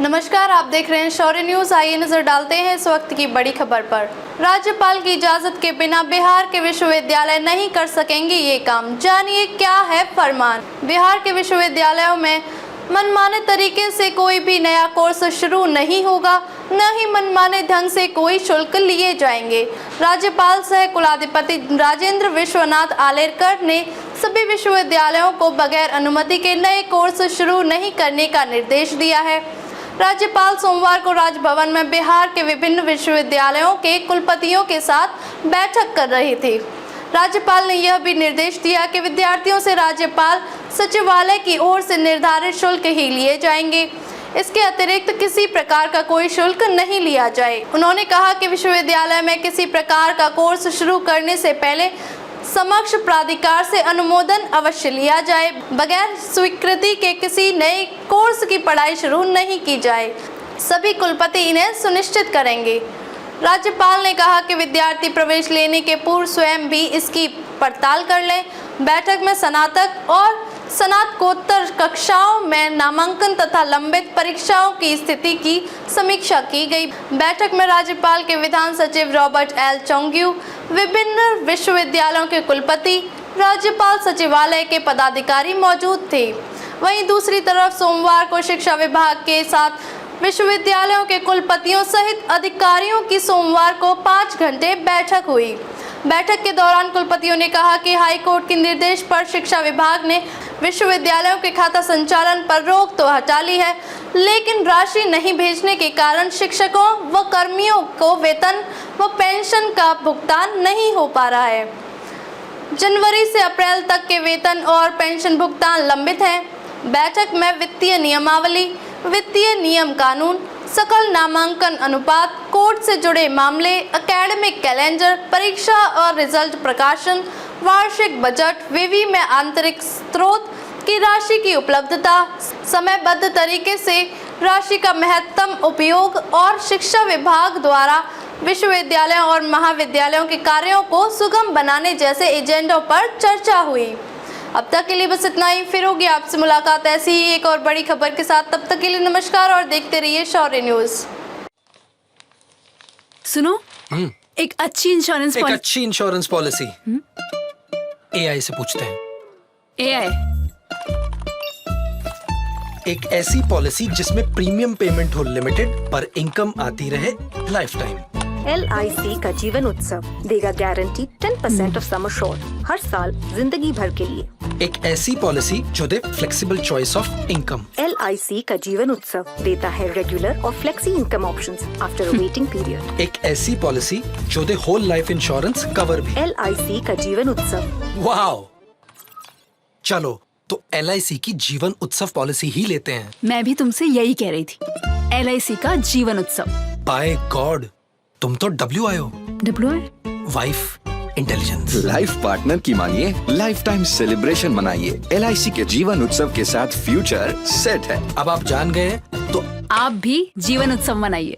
नमस्कार, आप देख रहे हैं शौर्य न्यूज। आइए नजर डालते हैं इस वक्त की बड़ी खबर पर। राज्यपाल की इजाजत के बिना बिहार के विश्वविद्यालय नहीं कर सकेंगे ये काम। जानिए क्या है फरमान। बिहार के विश्वविद्यालयों में मनमाने तरीके से कोई भी नया कोर्स शुरू नहीं होगा, न ही मनमाने ढंग से कोई शुल्क लिए जाएंगे। राज्यपाल सह कुलाधिपति राजेंद्र विश्वनाथ आलेरकर ने सभी विश्वविद्यालयों को बगैर अनुमति के नए कोर्स शुरू नहीं करने का निर्देश दिया है। राज्यपाल सोमवार को राजभवन में बिहार के विभिन्न विश्वविद्यालयों के कुलपतियों के साथ बैठक कर रहे थे। राज्यपाल ने यह भी निर्देश दिया कि विद्यार्थियों से राज्यपाल सचिवालय की ओर से निर्धारित शुल्क ही लिए जाएंगे। इसके अतिरिक्त किसी प्रकार का कोई शुल्क नहीं लिया जाए। उन्होंने कहा कि विश्वविद्यालय में किसी प्रकार का कोर्स शुरू करने से पहले समक्ष प्राधिकार से अनुमोदन अवश्य लिया जाए। बगैर स्वीकृति के किसी नए कोर्स की पढ़ाई शुरू नहीं की जाए। सभी कुलपति इन्हें सुनिश्चित करेंगे। राज्यपाल ने कहा कि विद्यार्थी प्रवेश लेने के पूर्व स्वयं भी इसकी पड़ताल कर लें। बैठक में स्नातक और स्नातकोत्तर कक्षाओं में नामांकन तथा लंबित परीक्षाओं की स्थिति की समीक्षा की गई। बैठक में राज्यपाल के विधान सचिव रॉबर्ट एल चोंग्यू, विभिन्न विश्वविद्यालयों के कुलपति, राज्यपाल सचिवालय के पदाधिकारी मौजूद थे। वहीं दूसरी तरफ सोमवार को शिक्षा विभाग के साथ विश्वविद्यालयों के कुलपतियों सहित अधिकारियों की सोमवार को 5 घंटे बैठक हुई। बैठक के दौरान कुलपतियों ने कहा कि हाईकोर्ट के निर्देश पर शिक्षा विभाग ने विश्वविद्यालयों के खाता संचालन पर रोक तो हटा ली है, लेकिन राशि नहीं भेजने के कारण शिक्षकों व कर्मियों को वेतन व पेंशन का भुगतान नहीं हो पा रहा है। जनवरी से अप्रैल तक के वेतन और पेंशन भुगतान लंबित हैं। बैठक में वित्तीय नियमावली, वित्तीय नियम कानून, सकल नामांकन अनुपात, कोर्ट से जुड़े मामले, एकेडमिक कैलेंडर, परीक्षा और रिजल्ट प्रकाशन, वार्षिक बजट, विवि में आंतरिक स्रोत की राशि की उपलब्धता, समयबद्ध तरीके से राशि का महत्तम उपयोग और शिक्षा विभाग द्वारा विश्वविद्यालयों और महाविद्यालयों के कार्यों को सुगम बनाने जैसे एजेंडों पर चर्चा हुई। अब तक के लिए बस इतना ही। फिर होगी आपसे मुलाकात ऐसी ही एक और बड़ी खबर के साथ। तब तक के लिए नमस्कार और देखते रहिए शौर्य न्यूज। सुनो, एक अच्छी इंश्योरेंस पॉलिसी एआई से पूछते हैं। एआई एक ऐसी पॉलिसी जिसमें प्रीमियम पेमेंट हो लिमिटेड पर इनकम आती रहे लाइफ टाइम। LIC का जीवन उत्सव देगा गारंटी 10% ऑफ सम अश्योर्ड हर साल जिंदगी भर के लिए। एक ऐसी पॉलिसी जो दे flexible choice of income. LIC का जीवन उत्सव देता है रेगुलर और flexi income options after a waiting period. एक ऐसी पॉलिसी जो दे होल लाइफ इंश्योरेंस कवर भी। LIC का जीवन उत्सव। वाओ, चलो तो LIC की जीवन उत्सव पॉलिसी ही लेते हैं। मैं भी तुमसे यही कह रही थी। LIC का जीवन उत्सव। बाय गॉड, तुम तो WIO, wife intelligence. Life partner की मानिए, लाइफ टाइम सेलिब्रेशन मनाइए। LIC के जीवन उत्सव के साथ फ्यूचर सेट है। अब आप जान गए तो आप भी जीवन उत्सव मनाइए।